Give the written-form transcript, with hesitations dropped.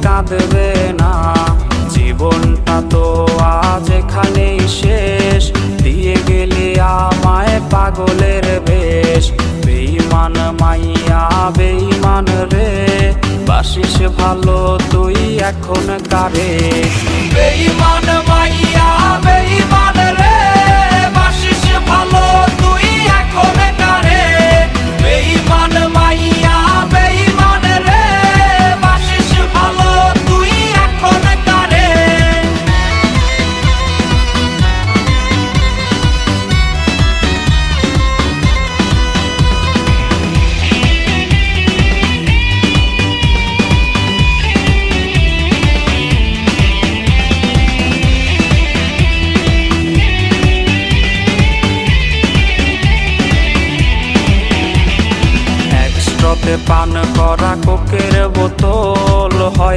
কাঁদবে না। জীবনটা তো আজ এখানেই শেষ, দিয়ে গেলি আমায় পাগলের বেশ। বেঈমান মাইয়া বেঈমান রে, বাসিস ভালো তুই এখন কারে। বেঈমান মাইয়া বেঈমান রে, বাসিস ভালো তুই এখন কারে। বেঈমান মাইয়া বেঈমান রে, বাসিস ভালো তুই এখন কারে। পান করা কোকের বোতল হয়